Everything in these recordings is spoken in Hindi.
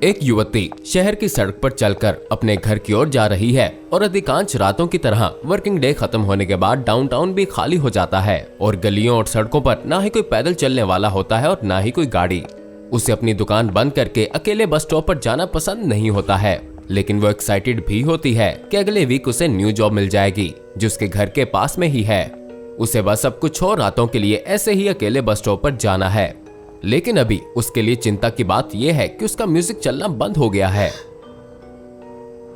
एक युवती शहर की सड़क पर चलकर अपने घर की ओर जा रही है और अधिकांश रातों की तरह वर्किंग डे खत्म होने के बाद डाउनटाउन भी खाली हो जाता है और गलियों और सड़कों पर ना ही कोई पैदल चलने वाला होता है और ना ही कोई गाड़ी। उसे अपनी दुकान बंद करके अकेले बस स्टॉप पर जाना पसंद नहीं होता है, लेकिन वो एक्साइटेड भी होती है कि अगले वीक उसे न्यू जॉब मिल जाएगी जो उसके घर के पास में ही है। उसे बस अब कुछ और रातों के लिए ऐसे ही अकेले बस स्टॉप पर जाना है, लेकिन अभी उसके लिए चिंता की बात यह है कि उसका म्यूजिक चलना बंद हो गया है।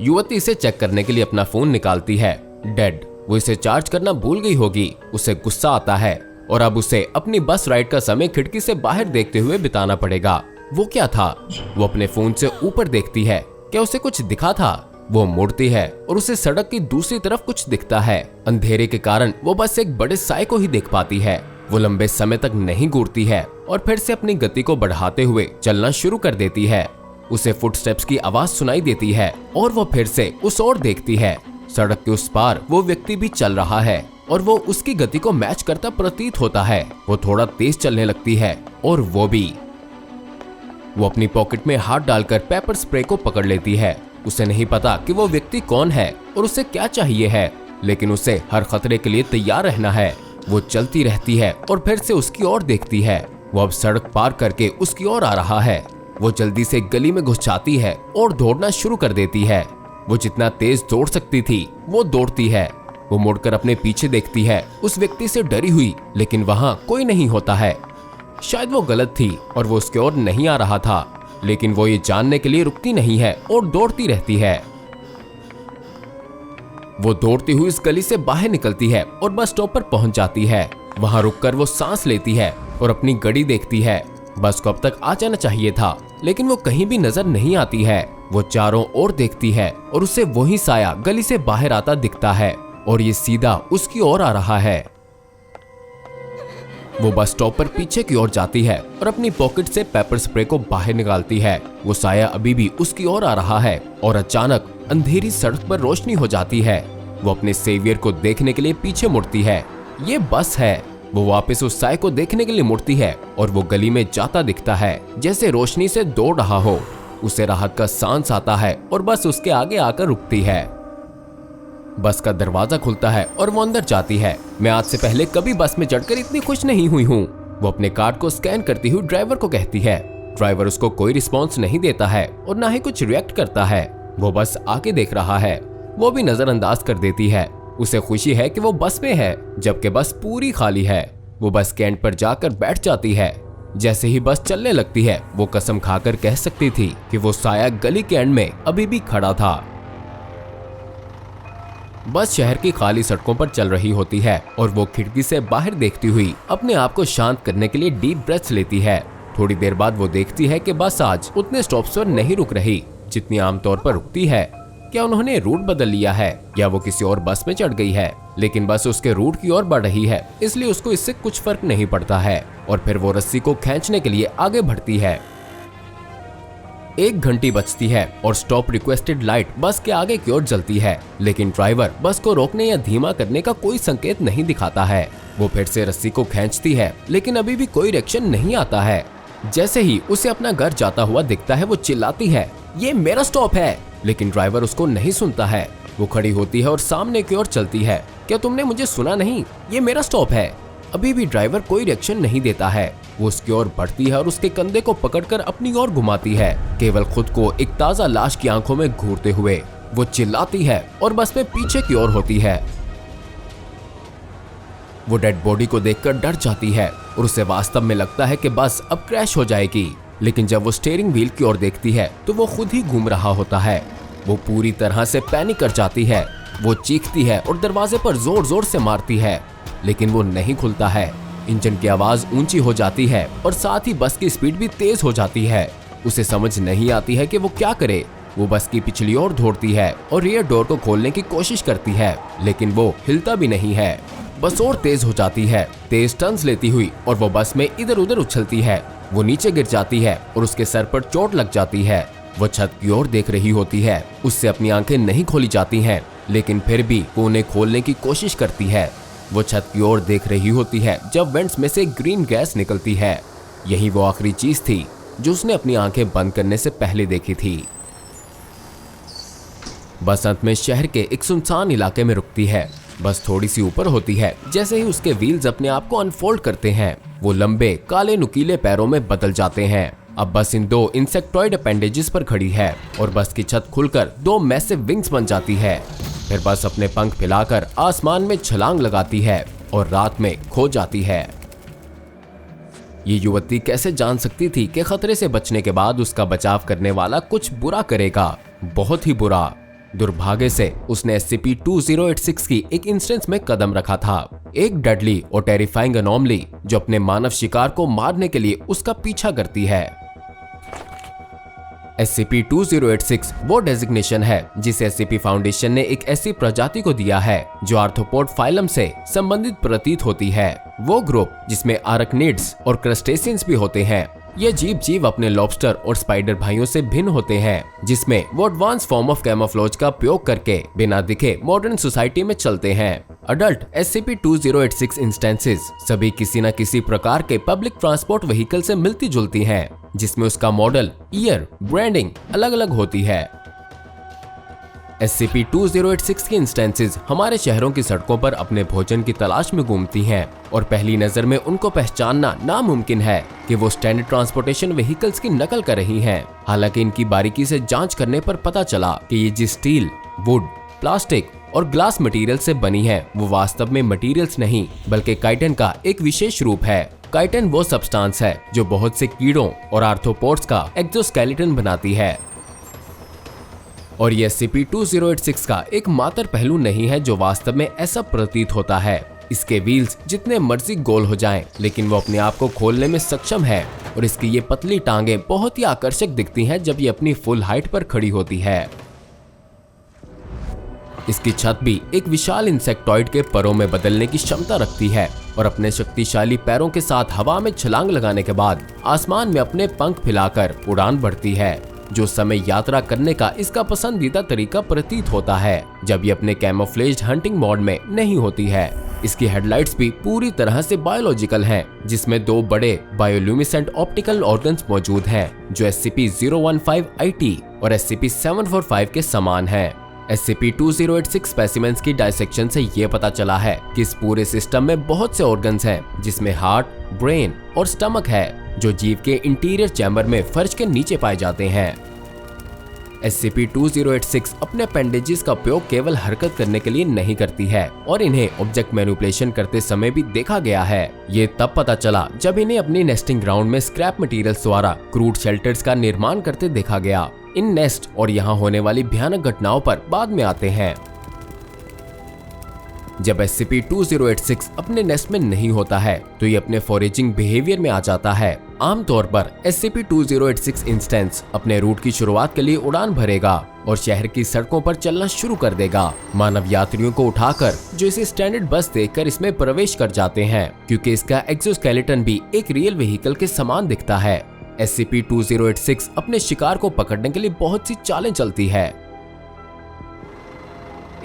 युवती इसे चेक करने के लिए अपना फोन निकालती है, डेड। वो इसे चार्ज करना भूल गई होगी। उसे गुस्सा आता है और अब उसे अपनी बस राइड का समय खिड़की से बाहर देखते हुए बिताना पड़ेगा। वो क्या था? वो अपने फोन से ऊपर देखती है, क्या उसे कुछ दिखा था? वो मुड़ती है और उसे सड़क की दूसरी तरफ कुछ दिखता है। अंधेरे के कारण वो बस एक बड़े साए को ही देख पाती है। वो लंबे समय तक नहीं घूरती है और फिर से अपनी गति को बढ़ाते हुए चलना शुरू कर देती है। उसे फुटस्टेप्स की आवाज सुनाई देती है और वो फिर से उस ओर देखती है। सड़क के उस पार वो व्यक्ति भी चल रहा है और वो उसकी गति को मैच करता प्रतीत होता है। वो थोड़ा तेज चलने लगती है और वो भी। वो अपनी पॉकेट में हाथ डालकर पेपर स्प्रे को पकड़ लेती है। उसे नहीं पता कि वो व्यक्ति कौन है और उसे क्या चाहिए है, लेकिन उसे हर खतरे के लिए तैयार रहना है। वो चलती रहती है और फिर से उसकी ओर देखती है। वो अब सड़क पार करके उसकी ओर आ रहा है। वो जल्दी से गली में घुस जाती है और दौड़ना शुरू कर देती है। वो जितना तेज दौड़ सकती थी वो दौड़ती है। वो मुड़कर अपने पीछे देखती है, उस व्यक्ति से डरी हुई, लेकिन वहां कोई नहीं होता है। शायद वो गलत थी और वो उसकी ओर नहीं आ रहा था, लेकिन वो ये जानने के लिए रुकती नहीं है और दौड़ती रहती है। वो दौड़ती हुई इस गली से बाहर निकलती है और बस स्टॉप पर पहुंच जाती है। वहां रुककर वो सांस लेती है और अपनी घड़ी देखती है। बस को अब तक आ जाना चाहिए था, लेकिन वो कहीं भी नजर नहीं आती है। वो चारों ओर देखती है और उसे वही साया गली से बाहर आता दिखता है और ये सीधा उसकी ओर आ रहा है। वो बस स्टॉप पर पीछे की ओर जाती है और अपनी पॉकेट से पेपर स्प्रे को बाहर निकालती है। वो साया अभी भी उसकी ओर आ रहा है और अचानक अंधेरी सड़क पर रोशनी हो जाती है। वो अपने सेवियर को देखने के लिए पीछे मुड़ती है। ये बस है। वो वापस उस साए को देखने के लिए मुड़ती है और वो गली में जाता दिखता है, जैसे रोशनी से दौड़ रहा हो। उसे राहत का सांस आता है और बस उसके आगे आकर रुकती है। बस का दरवाजा खुलता है और वो अंदर जाती है। मैं आज से पहले कभी बस में चढ़कर इतनी खुश नहीं हुई हूँ। वो अपने कार्ड को स्कैन करती हुई ड्राइवर को कहती है। ड्राइवर उसको कोई रिस्पॉन्स नहीं देता है और ना ही कुछ रिएक्ट करता है। वो बस आके देख रहा है। वो भी नजरअंदाज कर देती है। उसे खुशी है कि वो बस में है, जबकि बस पूरी खाली है। वो बस के एंड पर जाकर बैठ जाती है। जैसे ही बस चलने लगती है, वो कसम खाकर कह सकती थी कि वो साया गली के एंड में अभी भी खड़ा था। बस शहर की खाली सड़कों पर चल रही होती है और वो खिड़की से बाहर देखती हुई अपने आप को शांत करने के लिए डीप ब्रेथ्स लेती है। थोड़ी देर बाद वो देखती है कि बस आज उतने स्टॉप्स पर नहीं रुक रही जितनी आमतौर पर रुकती है। क्या उन्होंने रूट बदल लिया है या वो किसी और बस में चढ़ गई है? लेकिन बस उसके रूट की ओर बढ़ रही है, इसलिए उसको इससे कुछ फर्क नहीं पड़ता है और फिर वो रस्सी को खींचने के लिए आगे बढ़ती है। 1 घंटी बजती है और स्टॉप रिक्वेस्टेड लाइट बस के आगे की ओर जलती है, लेकिन ड्राइवर बस को रोकने या धीमा करने का कोई संकेत नहीं दिखाता है। वो फिर से रस्सी को खींचती है, लेकिन अभी भी कोई रिएक्शन नहीं आता है। जैसे ही उसे अपना घर जाता हुआ दिखता है, वो चिल्लाती है, ये मेरा स्टॉप है, लेकिन ड्राइवर उसको नहीं सुनता है। वो खड़ी होती है और सामने की ओर चलती है। क्या तुमने मुझे सुना नहीं? ये मेरा स्टॉप है। अभी भी ड्राइवर कोई रिएक्शन नहीं देता है। वो उसकी ओर बढ़ती है और उसके कंधे को पकड़कर अपनी ओर घुमाती है, केवल खुद को एक ताजा लाश की आंखों में घूरते हुए। वो चिल्लाती है और बस में पीछे की ओर होती है। वो डेड बॉडी को देखकर डर जाती है और उसे वास्तव में लगता है कि बस अब क्रैश हो जाएगी, लेकिन जब वो स्टीयरिंग व्हील की ओर देखती है तो वो खुद ही घूम रहा होता है। वो पूरी तरह से पैनिक कर जाती है। वो चीखती है और दरवाजे पर जोर जोर से मारती है, लेकिन वो नहीं खुलता है। इंजन की आवाज ऊंची हो जाती है और साथ ही बस की स्पीड भी तेज हो जाती है। उसे समझ नहीं आती है कि वो क्या करे। वो बस की पिछली ओर दौड़ती है और रियर डोर को खोलने की कोशिश करती है, लेकिन वो हिलता भी नहीं है। बस और तेज हो जाती है, तेज टर्न्स लेती हुई, और वो बस में इधर उधर उछलती है। वो नीचे गिर जाती है और उसके सर पर चोट लग जाती है। वो छत की ओर देख रही होती है। उससे अपनी आंखें नहीं खोली जाती हैं, लेकिन फिर भी वो उन्हें खोलने की कोशिश करती है। वो छत की ओर देख रही होती है जब वेंट्स में से ग्रीन गैस निकलती है। यही वो आखिरी चीज थी जो उसने अपनी आंखें बंद करने से पहले देखी थी। बस अंत में शहर के एक सुनसान इलाके में रुकती है। बस थोड़ी सी ऊपर होती है। जैसे ही उसके व्हील्स अपने आप को अनफोल्ड करते हैं, वो लंबे काले नुकीले पैरों में बदल जाते हैं। अब बस इन दो इंसेक्टॉइड अपेंडेजेस पर खड़ी है और बस की छत खुलकर दो मैसिव विंग्स बन जाती है। फिर बस अपने पंख फैलाकर आसमान में छलांग लगाती है और रात में खो जाती है। ये युवती कैसे जान सकती थी कि खतरे से बचने के बाद उसका बचाव करने वाला कुछ बुरा करेगा, बहुत ही बुरा। दुर्भाग्य से उसने SCP-2086 की एक इंस्टेंस में कदम रखा था, एक डेडली और टेरिफाइंग अनोमली जो अपने मानव शिकार को मारने के लिए उसका पीछा करती है। SCP-2086 वो डेजिग्नेशन है जिसे SCP फाउंडेशन ने एक ऐसी प्रजाति को दिया है जो आर्थ्रोपोड फाइलम से संबंधित प्रतीत होती है। वो ग्रुप जिसमें आर्कनिड्स और क्रस्टेशियंस भी होते हैं। ये जीव अपने लॉबस्टर और स्पाइडर भाइयों से भिन्न होते हैं, जिसमें वो एडवांस फॉर्म ऑफ कैमोफ्लेज का उपयोग करके बिना दिखे मॉडर्न सोसाइटी में चलते हैं। अडल्ट SCP-2086 इंस्टेंसेस सभी किसी न किसी प्रकार के पब्लिक ट्रांसपोर्ट व्हीकल से मिलती जुलती हैं, जिसमें उसका मॉडल, ईयर, ब्रांडिंग अलग अलग होती है। SCP-2086 की इंस्टेंसेस हमारे शहरों की सड़कों पर अपने भोजन की तलाश में घूमती हैं और पहली नजर में उनको पहचानना नामुमकिन है कि वो स्टैंडर्ड ट्रांसपोर्टेशन व्हीकल्स की नकल कर रही हैं। हालांकि इनकी बारीकी से जांच करने पर पता चला कि ये जिस स्टील, वुड, प्लास्टिक और ग्लास मटेरियल से बनी है, वो वास्तव में मटेरियल्स नहीं बल्कि काइटिन का एक विशेष रूप है। काइटिन वो सब्सटेंस है जो बहुत से कीड़ों और आर्थ्रोपोड्स का एक्सोस्केलेटन बनाती है। और ये SCP-2086 का एक मात्र पहलू नहीं है जो वास्तव में ऐसा प्रतीत होता है। इसके व्हील्स जितने मर्जी गोल हो जाएं, लेकिन वो अपने आप को खोलने में सक्षम है और इसकी ये पतली टांगें बहुत ही आकर्षक दिखती हैं जब ये अपनी फुल हाइट पर खड़ी होती है। इसकी छत भी एक विशाल इंसेक्टॉइड के परों में बदलने की क्षमता रखती है और अपने शक्तिशाली पैरों के साथ हवा में छलांग लगाने के बाद आसमान में अपने पंख फैलाकर उड़ान भरती है, जो समय यात्रा करने का इसका पसंदीदा तरीका प्रतीत होता है जब ये अपने कैमोफ्लेज्ड हंटिंग मोड में नहीं होती है। इसकी हेडलाइट्स भी पूरी तरह से बायोलॉजिकल हैं, जिसमें दो बड़े बायोल्यूमिनेसेंट ऑप्टिकल ऑर्गन्स मौजूद हैं जो SCP-015-IT और SCP-745 के समान हैं। SCP-2086 स्पेसिमेंस की डायसेक्शन से ये पता चला है कि इस पूरे सिस्टम में बहुत से ऑर्गन्स हैं, जिसमें हार्ट, ब्रेन और स्टमक है जो जीव के इंटीरियर चैम्बर में फर्श के नीचे पाए जाते हैं। SCP-2086 अपने अपेंडेजेस का उपयोग केवल हरकत करने के लिए नहीं करती है और इन्हें ऑब्जेक्ट मैनिपुलेशन करते समय भी देखा गया है। ये तब पता चला जब इन्हें अपनी नेस्टिंग ग्राउंड में स्क्रैप मटेरियल्स द्वारा क्रूड शेल्टर्स का निर्माण करते देखा गया। इन नेस्ट और यहाँ होने वाली भयानक घटनाओं पर बाद में आते हैं। जब SCP-2086 अपने नेस्ट में नहीं होता है तो ये अपने फॉरेजिंग बिहेवियर में आ जाता है। आमतौर पर SCP-2086 इंस्टेंस अपने रूट की शुरुआत के लिए उड़ान भरेगा और शहर की सड़कों पर चलना शुरू कर देगा, मानव यात्रियों को उठाकर जो इसे स्टैंडर्ड बस देखकर इसमें प्रवेश कर जाते हैं, क्योंकि इसका एक्सोस्केलेटन भी एक रियल व्हीकल के समान दिखता है। SCP-2086 अपने शिकार को पकड़ने के लिए बहुत सी चालें चलती है।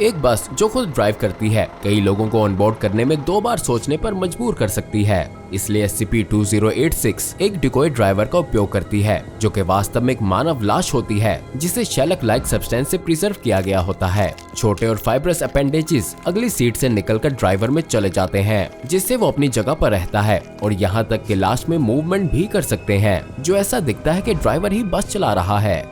एक बस जो खुद ड्राइव करती है कई लोगों को ऑनबोर्ड करने में 2 बार सोचने पर मजबूर कर सकती है। इसलिए SCP-2086 एक डिकोय ड्राइवर का उपयोग करती है, जो कि वास्तव में एक मानव लाश होती है जिसे शेलक लाइक सब्सटेंस से प्रिजर्व किया गया होता है। छोटे और फाइब्रस अपेंडेजेस अगली सीट से निकलकर ड्राइवर में चले जाते हैं, जिससे वो अपनी जगह पर रहता है और यहाँ तक कि लाश में मूवमेंट भी कर सकते हैं, जो ऐसा दिखता है कि ड्राइवर ही बस चला रहा है।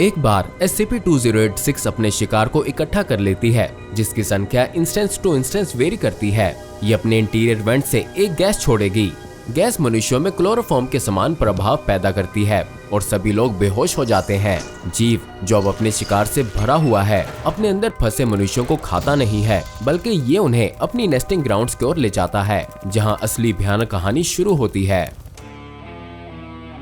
एक बार SCP-2086 अपने शिकार को इकट्ठा कर लेती है, जिसकी संख्या इंस्टेंस टू इंस्टेंस वेरी करती है। ये अपने इंटीरियर वेंट से एक गैस छोड़ेगी। गैस मनुष्यों में क्लोरोफॉर्म के समान प्रभाव पैदा करती है और सभी लोग बेहोश हो जाते हैं। जीव जो अब अपने शिकार से भरा हुआ है अपने अंदर फंसे मनुष्यों को खाता नहीं है, बल्कि ये उन्हें अपनी नेस्टिंग ग्राउंड्स की ओर ले जाता है, जहाँ असली भयानक कहानी शुरू होती है।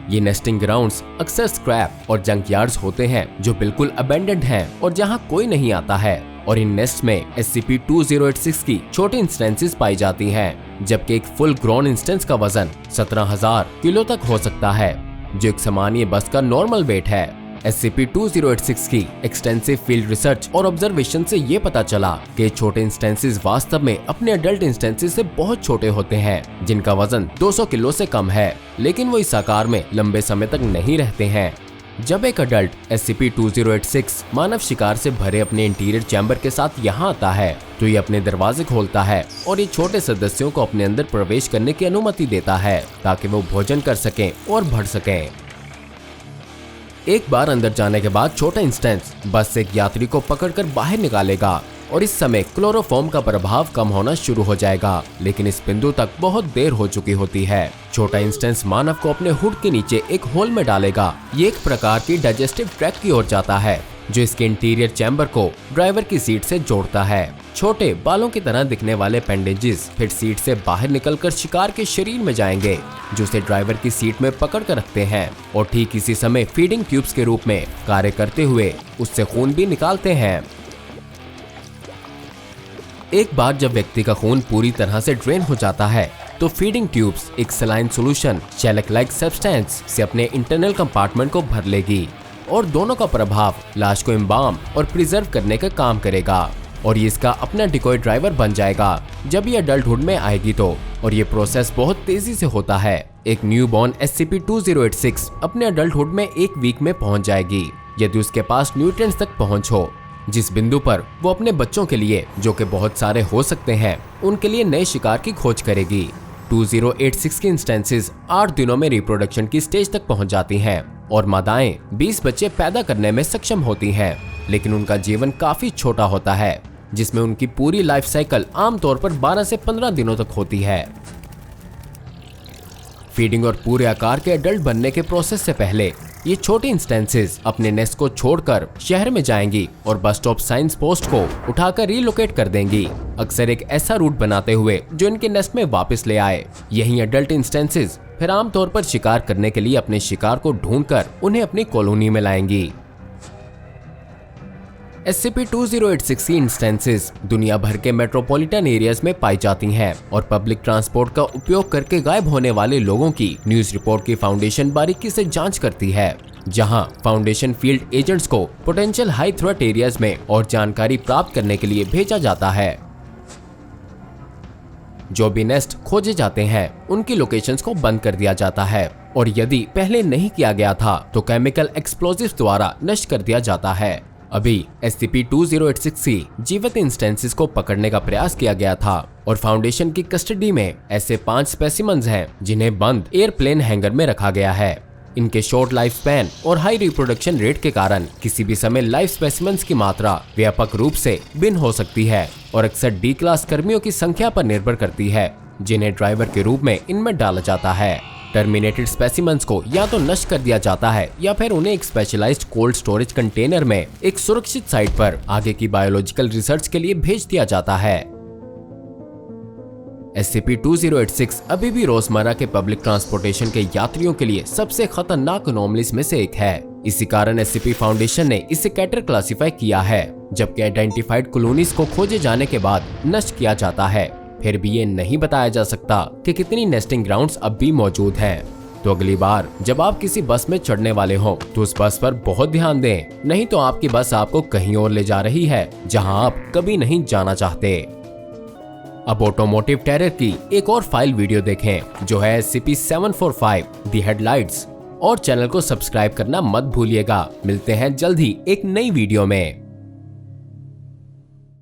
ये नेस्टिंग ग्राउंड्स अक्सर स्क्रैप और जंक यार्ड्स होते हैं जो बिल्कुल अबेंडेंड हैं और जहां कोई नहीं आता है, और इन नेस्ट में SCP-2086 की छोटी इंस्टेंसेस पाई जाती हैं, जबकि एक फुल ग्रोन इंस्टेंस का वजन 17,000 किलो तक हो सकता है, जो एक सामान्य बस का नॉर्मल वेट है। SCP-2086 की एक्सटेंसिव फील्ड रिसर्च और ऑब्जर्वेशन से ये पता चला कि छोटे इंस्टेंसेस वास्तव में अपने अडल्ट इंस्टेंसेस से बहुत छोटे होते हैं, जिनका वजन 200 किलो से कम है, लेकिन वो इस आकार में लंबे समय तक नहीं रहते हैं। जब एक अडल्ट SCP-2086 मानव शिकार से भरे अपने इंटीरियर चैम्बर के साथ यहाँ आता है तो ये अपने दरवाजे खोलता है और ये छोटे सदस्यों को अपने अंदर प्रवेश करने की अनुमति देता है ताकि वो भोजन कर सकें और बढ़ सकें। एक बार अंदर जाने के बाद छोटा इंस्टेंस बस से एक यात्री को पकड़कर बाहर निकालेगा और इस समय क्लोरोफॉर्म का प्रभाव कम होना शुरू हो जाएगा, लेकिन इस बिंदु तक बहुत देर हो चुकी होती है। छोटा इंस्टेंस मानव को अपने हुड के नीचे एक होल में डालेगा। ये एक प्रकार की डाइजेस्टिव ट्रैक्ट की ओर जाता है जो इसके इंटीरियर चैम्बर को ड्राइवर की सीट से जोड़ता है। छोटे बालों की तरह दिखने वाले पेंडेजेस फिर सीट से बाहर निकलकर शिकार के शरीर में जाएंगे, जो उसे ड्राइवर की सीट में पकड़ कर रखते हैं और ठीक इसी समय फीडिंग ट्यूब्स के रूप में कार्य करते हुए उससे खून भी निकालते हैं। एक बार जब व्यक्ति का खून पूरी तरह से ड्रेन हो जाता है तो फीडिंग ट्यूब्स एक saline solution Sherlock like substance से अपने इंटरनल कंपार्टमेंट को भर लेगी और दोनों का प्रभाव लाश को एम्बाम और प्रिजर्व करने का काम करेगा और ये इसका अपना डिकॉय ड्राइवर बन जाएगा जब ये अडल्टहुड में आएगी तो। और ये प्रोसेस बहुत तेजी से होता है। एक न्यूबॉर्न SCP-2086 अपने अडल्टहुड में 1 वीक में पहुंच जाएगी यदि उसके पास न्यूट्रिएंट्स तक पहुंच हो, जिस बिंदु पर वो अपने बच्चों के लिए, जो कि बहुत सारे हो सकते हैं, उनके लिए नए शिकार की खोज करेगी। 2086 के इंस्टेंसेस 8 दिनों में रिप्रोडक्शन की स्टेज तक पहुंच जाती हैं और मादाएं 20 बच्चे पैदा करने में सक्षम होती हैं, लेकिन उनका जीवन काफी छोटा होता है जिसमें उनकी पूरी लाइफ साइकिल आमतौर पर 12 से 15 दिनों तक होती है। फीडिंग और पूरे आकार के अडल्ट बनने के प्रोसेस से पहले ये छोटे इंस्टेंसेस अपने नेस्ट को छोड़कर शहर में जाएंगी और बस स्टॉप साइंस पोस्ट को उठाकर रिलोकेट कर देंगी, अक्सर एक ऐसा रूट बनाते हुए जो इनके नेस्ट में वापस ले आए। यही अडल्ट इंस्टेंसेस फिर आमतौर पर शिकार करने के लिए अपने शिकार को ढूंढकर उन्हें अपनी कॉलोनी में लाएंगी। SCP-2086 की इंस्टेंसेस दुनिया भर के मेट्रोपॉलिटन एरियाज में पाई जाती हैं और पब्लिक ट्रांसपोर्ट का उपयोग करके गायब होने वाले लोगों की न्यूज रिपोर्ट की फाउंडेशन बारीकी से जांच करती है, जहां फाउंडेशन फील्ड एजेंट्स को पोटेंशियल हाई थ्रेट एरियाज में और जानकारी प्राप्त करने के लिए भेजा जाता है। जो भी नेस्ट खोजे जाते हैं उनकी लोकेशंस को बंद कर दिया जाता है और यदि पहले नहीं किया गया था तो केमिकल एक्सप्लोजिव्स द्वारा नष्ट कर दिया जाता है। अभी SCP-2086 की जीवित इंस्टेंसेस को पकड़ने का प्रयास किया गया था और फाउंडेशन की कस्टडी में ऐसे 5 स्पेसिमेंस हैं जिन्हें बंद एयरप्लेन हैंगर में रखा गया है। इनके शॉर्ट लाइफ स्पैन और हाई रिप्रोडक्शन रेट के कारण किसी भी समय लाइफ स्पेसिमेंस की मात्रा व्यापक रूप से भिन्न हो सकती है और अक्सर D क्लास कर्मियों की संख्या पर निर्भर करती है जिन्हें ड्राइवर के रूप में इनमें डाला जाता है। टर्मिनेटेड स्पेसिमेंस को या तो नष्ट कर दिया जाता है या फिर उन्हें एक स्पेशलाइज्ड कोल्ड स्टोरेज कंटेनर में एक सुरक्षित साइट पर आगे की बायोलॉजिकल रिसर्च के लिए भेज दिया जाता है। SCP-2086 अभी भी रोजमर्रा के पब्लिक ट्रांसपोर्टेशन के यात्रियों के लिए सबसे खतरनाक अनोमलीज में से एक है। इसी कारण SCP फाउंडेशन ने इसे कैटर क्लासिफाई किया है, जबकि आइडेंटिफाइड कॉलोनीज को खोजे जाने के बाद नष्ट किया जाता है। फिर भी ये नहीं बताया जा सकता कि कितनी नेस्टिंग ग्राउंड्स अब भी मौजूद हैं। तो अगली बार जब आप किसी बस में चढ़ने वाले हो तो उस बस पर बहुत ध्यान दें, नहीं तो आपकी बस आपको कहीं और ले जा रही है जहां आप कभी नहीं जाना चाहते। अब ऑटोमोटिव टेरर की एक और फाइल वीडियो देखें जो है SCP-745 दी हेडलाइट्स, और चैनल को सब्सक्राइब करना मत भूलिएगा। मिलते हैं जल्द ही एक नई वीडियो में।